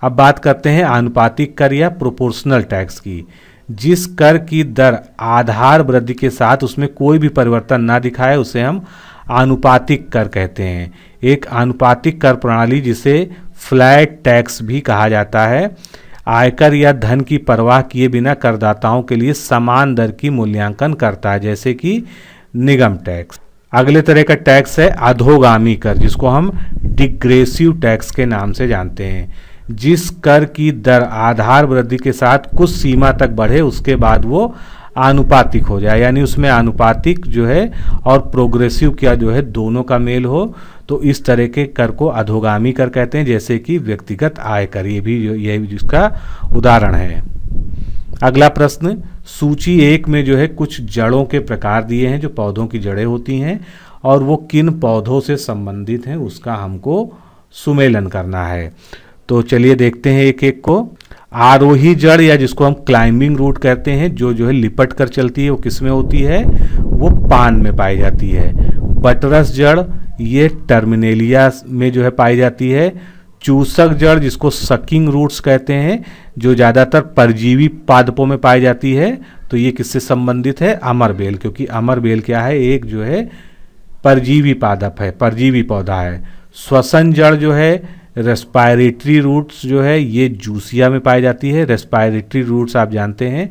अब बात करते हैं आनुपातिक कर या प्रोपोर्शनल टैक्स की। जिस कर की दर आधार वृद्धि के साथ उसमें कोई भी परिवर्तन ना दिखाए उसे हम आनुपातिक कर कहते हैं। एक आनुपातिक कर प्रणाली, जिसे फ्लैट टैक्स भी कहा जाता है, आयकर या धन की परवाह किए बिना करदाताओं के लिए समान दर की मूल्यांकन करता है, जैसे कि निगम टैक्स। अगले तरह का टैक्स है अधोगामी कर, जिसको हम डिग्रेसिव टैक्स के नाम से जानते हैं। जिस कर की दर आधार वृद्धि के साथ कुछ सीमा तक बढ़े उसके बाद वो आनुपातिक हो जाए, यानी उसमें आनुपातिक जो है और प्रोग्रेसिव क्या जो है दोनों का मेल हो, तो इस तरह के कर को अधोगामी कर कहते हैं, जैसे कि व्यक्तिगत आयकर, ये भी जिसका उदाहरण है। अगला प्रश्न, सूची 1 में जो है कुछ जड़ों के प्रकार दिए हैं, जो पौधों की जड़ें होती हैं और वो किन पौधों से संबंधित हैं उसका हमको सुमेलन करना है। तो चलिए देखते हैं एक एक को। आरोही जड़ या जिसको हम क्लाइंबिंग रूट कहते हैं, जो है लिपट कर चलती है, वो किस में होती है? वो पान में पाई जाती है। बटरस जड़ ये टर्मिनेलिया में जो है पाई जाती है। चूसक जड़ जिसको सकिंग रूट्स कहते हैं, जो ज़्यादातर परजीवी पादपों में पाई जाती है, तो ये किससे संबंधित है? अमरबेल, क्योंकि अमरबेल क्या है? एक जो है परजीवी पादप है, परजीवी पौधा है। श्वसन जड़ जो है, रेस्पायरेटरी रूट्स जो है, ये जूसिया में पाई जाती है। रेस्पायरेटरी रूट्स आप जानते हैं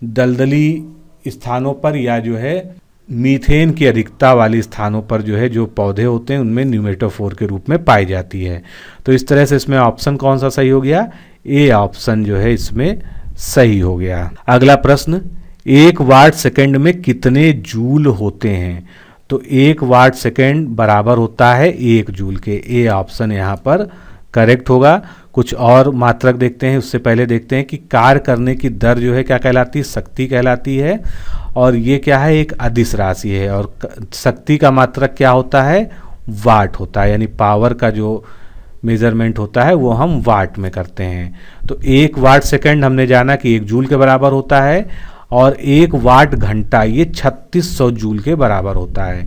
दलदली स्थानों पर या जो है मीथेन की अधिकता वाली स्थानों पर जो है जो पौधे होते हैं उनमें न्यूमेटोफोर के रूप में पाई जाती है। तो इस तरह से इसमें ऑप्शन कौन सा सही हो गया? ए ऑप्शन जो है इसमें सही हो गया। अगला प्रश्न, 1 वाट सेकंड में कितने जूल होते हैं? तो 1 वाट सेकंड बराबर होता है 1 जूल के। ए ऑप्शन यहाँ पर करेक्ट होगा। कुछ और मात्रक देखते हैं, उससे पहले देखते हैं कि कार्य करने की दर जो है क्या कहलाती है? शक्ति कहलाती है। और ये क्या है? एक अदिश राशि है। और शक्ति का मात्रक क्या होता है? वाट होता है, यानी पावर का जो मेजरमेंट होता है वो हम वाट में करते हैं। तो 1 वाट सेकंड हमने जाना कि 1 जूल के बराबर होता है, और 1 वाट घंटा ये 3600 जूल के बराबर होता है।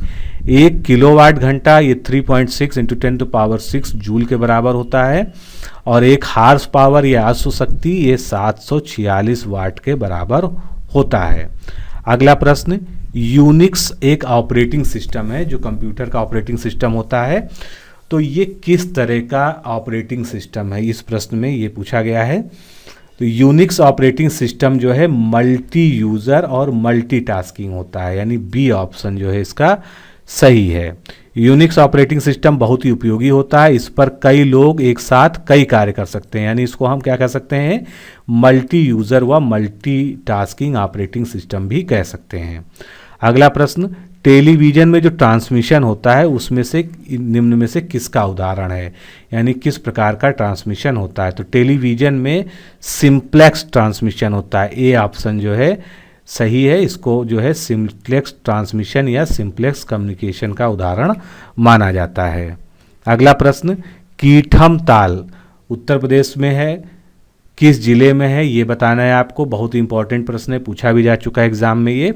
1 किलोवाट घंटा ये 3.6 × 10⁶ जूल के बराबर होता है। और 1 हार्स पावर या अश्व शक्ति ये 746 वाट के बराबर होता है। अगला प्रश्न, यूनिक्स एक ऑपरेटिंग सिस्टम है जो कंप्यूटर का ऑपरेटिंग सिस्टम होता है। तो ये किस तरह का ऑपरेटिंग सिस्टम है? इस प्रश्न में ये पूछा गया है। तो यूनिक्स ऑपरेटिंग सिस्टम जो है मल्टी यूज़र और मल्टीटास्किंग होता है, यानी बी ऑप्शन जो है इसका सही है। यूनिक्स ऑपरेटिंग सिस्टम बहुत ही उपयोगी होता है, इस पर कई लोग एक साथ कई कार्य कर सकते हैं, यानी इसको हम क्या कह सकते हैं? मल्टी यूज़र व मल्टीटास्किंग ऑपरेटिंग सिस्टम भी कह सकते हैं। अगला प्रश्न, टेलीविज़न में जो ट्रांसमिशन होता है उसमें से निम्न में से किसका उदाहरण है? यानी किस प्रकार का ट्रांसमिशन होता है? तो टेलीविज़न में सिंप्लेक्स ट्रांसमिशन होता है। ए ऑप्शन जो है सही है, इसको जो है सिंप्लेक्स ट्रांसमिशन या सिंप्लेक्स कम्युनिकेशन का उदाहरण माना जाता है। अगला प्रश्न, कीठम ताल उत्तर प्रदेश में है, किस जिले में है ये बताना है आपको। बहुत ही इंपॉर्टेंट प्रश्न है, पूछा भी जा चुका है एग्जाम में ये।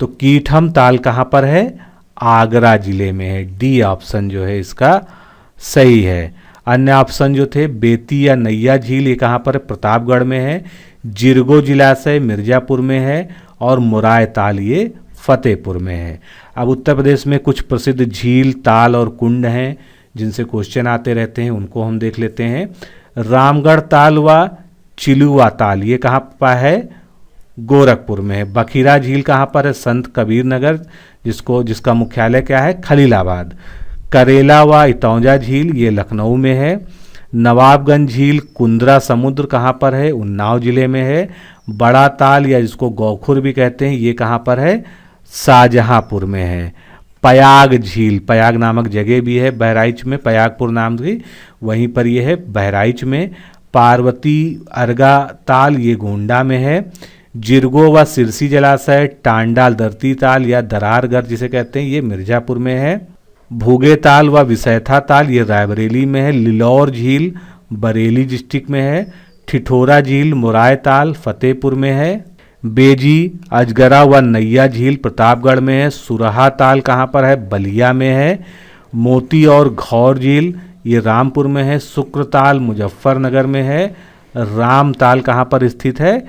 तो कीठम ताल कहाँ पर है? आगरा जिले में है। डी ऑप्शन जो है इसका सही है। अन्य ऑप्शन जो थे, बेती या नैया झील ये कहाँ पर है? प्रतापगढ़ में है। जिरगो जलाशय मिर्जापुर में है, और मुराय ताल ये फतेहपुर में है। अब उत्तर प्रदेश में कुछ प्रसिद्ध झील, ताल और कुंड हैं जिनसे क्वेश्चन आते रहते हैं, उनको हम देख लेते हैं। रामगढ़ ताल व चिलुआ ताल ये कहाँ पर है? गोरखपुर में है। बखीरा झील कहाँ पर है? संत कबीर नगर, जिसका मुख्यालय क्या है? खलीलाबाद। करेला व इतौजा झील ये लखनऊ में है। नवाबगंज झील कुंद्रा समुद्र कहाँ पर है? उन्नाव जिले में है। बड़ा ताल या जिसको गौखुर भी कहते हैं ये कहाँ पर है? शाहजहांपुर में है। पयाग झील, पयाग नामक जगह भी है बहराइच में, पयागपुर नाम की, वहीं पर ये है बहराइच में। पार्वती अर्गा ताल ये गोंडा में है। जिरगो व सिरसी जलाशय, टांडाल दरती ताल या दरारगढ़ जिसे कहते हैं ये मिर्जापुर में है। भूगे ताल व विसैथा ताल ये रायबरेली में है। लिलौर झील बरेली डिस्ट्रिक्ट में है। ठिठोरा झील मुराय ताल फतेहपुर में है। बेजी अजगरा व नैया झील प्रतापगढ़ में है। सुरहा ताल कहाँ पर है? बलिया में है। मोती और घौर झील ये रामपुर में है। शुक्रताल मुजफ्फरनगर में है। राम ताल कहाँ पर स्थित है?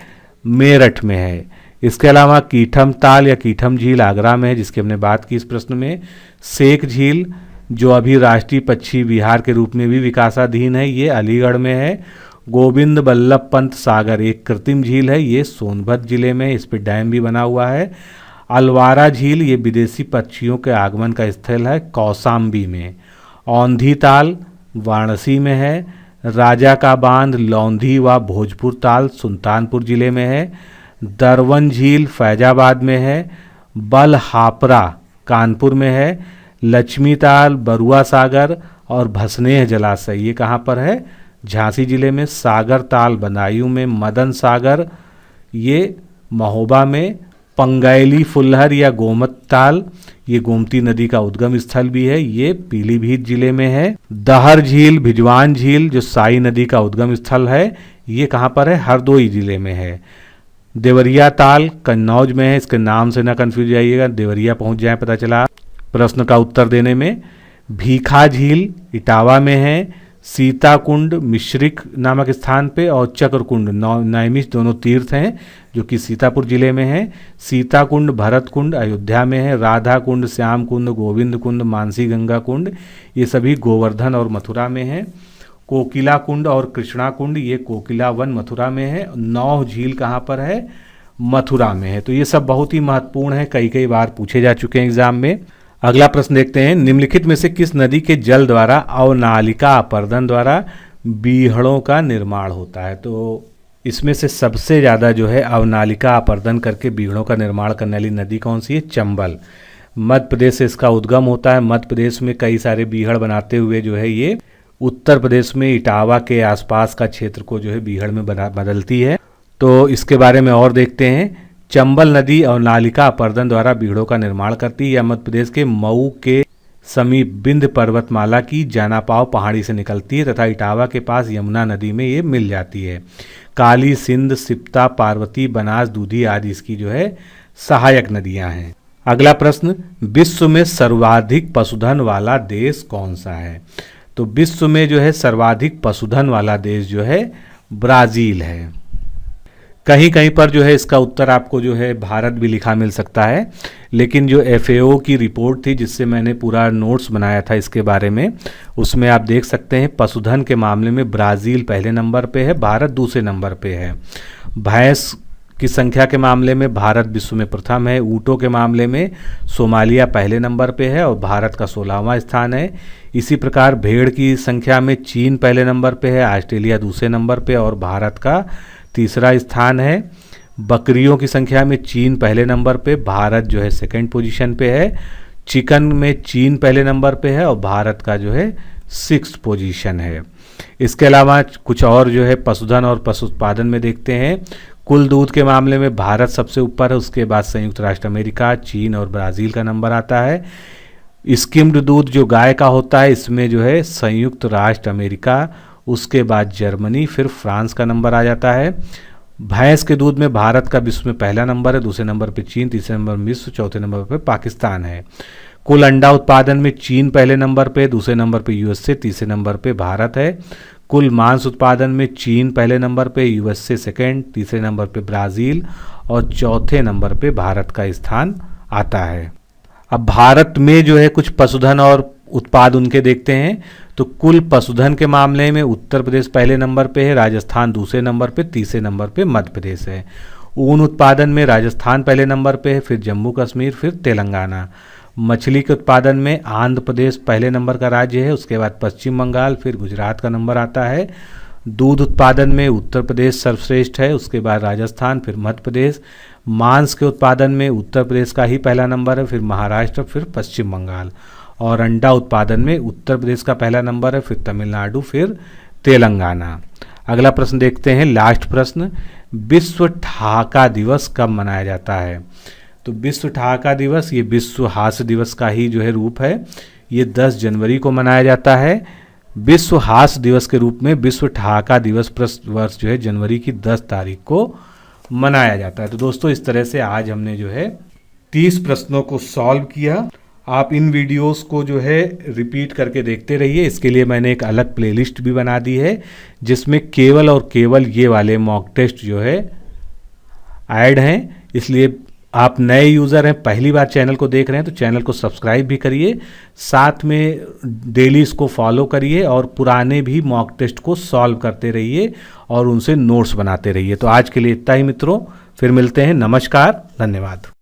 मेरठ में है। इसके अलावा कीठम ताल या कीठम झील आगरा में है, जिसकी हमने बात की इस प्रश्न में। शेख झील जो अभी राष्ट्रीय पक्षी विहार के रूप में भी विकासाधीन है, ये अलीगढ़ में है। गोविंद बल्लभ पंत सागर एक कृत्रिम झील है, ये सोनभद्र जिले में, इस पर डैम भी बना हुआ है। अलवारा झील ये विदेशी पक्षियों के आगमन का स्थल है, कौसाम्बी में। औंधी ताल वाराणसी में है। राजा का बांध लौंधी व भोजपुर ताल सुल्तानपुर जिले में है। दरवन झील फैजाबाद में है। बलहापरा कानपुर में है। लक्ष्मी ताल बरुआ सागर और भसनेह जलाशय ये कहाँ पर है? झांसी जिले में। सागर ताल बदायूं में। मदन सागर ये महोबा में। पंगैली फुल्हर या गोमत ताल ये गोमती नदी का उद्गम स्थल भी है, ये पीलीभीत जिले में है। दहर झील भिजवान झील जो साई नदी का उद्गम स्थल है, ये कहाँ पर है? हरदोई जिले में है। देवरिया ताल कन्नौज में है, इसके नाम से ना कंफ्यूज जाइएगा, देवरिया पहुंच जाए पता चला प्रश्न का उत्तर देने में। भीखा झील इटावा में है। सीताकुंड मिश्रिक नामक स्थान पे और चक्रकुंड नैमिष दोनों तीर्थ हैं जो कि सीतापुर जिले में हैं। सीताकुंड भरतकुंड अयोध्या में है। राधा कुंड, श्याम कुंड, गोविंद कुंड, मानसी गंगा कुंड ये सभी गोवर्धन और मथुरा में हैं। कोकिला कुंड और कृष्णा कुंड ये कोकिला वन मथुरा में है। नौह झील कहाँ पर है? मथुरा में है। तो ये सब बहुत ही महत्वपूर्ण है, कई कई बार पूछे जा चुके हैं एग्जाम में। अगला प्रश्न देखते हैं, निम्नलिखित में से किस नदी के जल द्वारा अवनालिका अपर्दन द्वारा बीहड़ों का निर्माण होता है? तो इसमें से सबसे ज़्यादा जो है अवनालिका अपर्दन करके बीहड़ों का निर्माण करने वाली नदी कौन सी है? चंबल। मध्य प्रदेश से इसका उद्गम होता है। मध्य प्रदेश में कई सारे बीहड़ बनाते हुए जो है ये उत्तर प्रदेश में इटावा के आसपास का क्षेत्र को जो है बीहड़ में बदलती है। तो इसके बारे में और देखते हैं। चंबल नदी अवनालिका अपर्दन द्वारा बीहड़ों का निर्माण करती है। यह मध्य प्रदेश के मऊ के समीप विंध्य पर्वतमाला की जानापाव पहाड़ी से निकलती है तथा इटावा के पास यमुना नदी में ये मिल जाती है। काली, सिंध, सिप्ता, पार्वती, बनास, दूधी आदि इसकी जो है सहायक नदियां हैं। अगला प्रश्न, विश्व में सर्वाधिक पशुधन वाला देश कौन सा है? तो विश्व में जो है सर्वाधिक पशुधन वाला देश जो है ब्राज़ील है। कहीं कहीं पर जो है इसका उत्तर आपको जो है भारत भी लिखा मिल सकता है, लेकिन जो FAO की रिपोर्ट थी जिससे मैंने पूरा नोट्स बनाया था इसके बारे में, उसमें आप देख सकते हैं पशुधन के मामले में ब्राज़ील पहले नंबर पे है, भारत दूसरे नंबर पे है। भैंस की संख्या के मामले में भारत विश्व में प्रथम है। ऊँटों के मामले में सोमालिया पहले नंबर पे है और भारत का 16वां स्थान है। इसी प्रकार भेड़ की संख्या में चीन पहले नंबर पे है, ऑस्ट्रेलिया दूसरे नंबर पे और भारत का तीसरा स्थान है। बकरियों की संख्या में चीन पहले नंबर पे, भारत जो है सेकंड पोजीशन पे है। चिकन में चीन पहले नंबर पे है और भारत का जो है 6th पोजीशन है। इसके अलावा कुछ और जो है पशुधन और पशु उत्पादन में देखते हैं। कुल दूध के मामले में भारत सबसे ऊपर है, उसके बाद संयुक्त राष्ट्र अमेरिका, चीन और ब्राज़ील का नंबर आता है। स्किम्ड दूध जो गाय का होता है इसमें जो है संयुक्त राष्ट्र अमेरिका, उसके बाद जर्मनी, फिर फ्रांस का नंबर आ जाता है। भैंस के दूध में भारत का विश्व में पहला नंबर है, दूसरे नंबर पे चीन, तीसरे नंबर मिस्र, चौथे नंबर पे पाकिस्तान है। कुल अंडा उत्पादन में चीन पहले नंबर पे, दूसरे नंबर पे USA, तीसरे नंबर पे भारत है। कुल मांस उत्पादन में चीन पहले नंबर पे, USA सेकेंड, तीसरे नंबर पे ब्राज़ील और चौथे नंबर पे भारत का स्थान आता है। अब भारत में जो है कुछ पशुधन और उत्पाद उनके देखते हैं। तो कुल पशुधन के मामले में उत्तर प्रदेश पहले नंबर पे है, राजस्थान दूसरे नंबर पे, तीसरे नंबर पे मध्य प्रदेश है। ऊन उत्पादन में राजस्थान पहले नंबर पे है, फिर जम्मू कश्मीर, फिर तेलंगाना। मछली के उत्पादन में आंध्र प्रदेश पहले नंबर का राज्य है, उसके बाद पश्चिम बंगाल, फिर गुजरात का नंबर आता है। दूध उत्पादन में उत्तर प्रदेश सर्वश्रेष्ठ है, उसके बाद राजस्थान, फिर मध्य प्रदेश। मांस के उत्पादन में उत्तर प्रदेश का ही पहला नंबर है, फिर महाराष्ट्र, फिर पश्चिम बंगाल। और अंडा उत्पादन में उत्तर प्रदेश का पहला नंबर है, फिर तमिलनाडु, फिर तेलंगाना। अगला प्रश्न देखते हैं, लास्ट प्रश्न, विश्व ठहाका दिवस कब मनाया जाता है? तो विश्व ठहाका दिवस ये विश्व हास्य दिवस का ही जो है रूप है। ये 10 जनवरी को मनाया जाता है। विश्व हास्य दिवस के रूप में विश्व ठहाका दिवस वर्ष जो है जनवरी की 10 तारीख को मनाया जाता है। तो दोस्तों इस तरह से आज हमने जो है 30 प्रश्नों को सॉल्व किया। आप इन वीडियोस को जो है रिपीट करके देखते रहिए। इसके लिए मैंने एक अलग प्लेलिस्ट भी बना दी है जिसमें केवल और केवल ये वाले मॉक टेस्ट जो है ऐड हैं। इसलिए आप नए यूज़र हैं, पहली बार चैनल को देख रहे हैं तो चैनल को सब्सक्राइब भी करिए, साथ में डेली इसको फॉलो करिए और पुराने भी मॉक टेस्ट को सॉल्व करते रहिए और उनसे नोट्स बनाते रहिए। तो आज के लिए इतना ही मित्रों, फिर मिलते हैं। नमस्कार, धन्यवाद।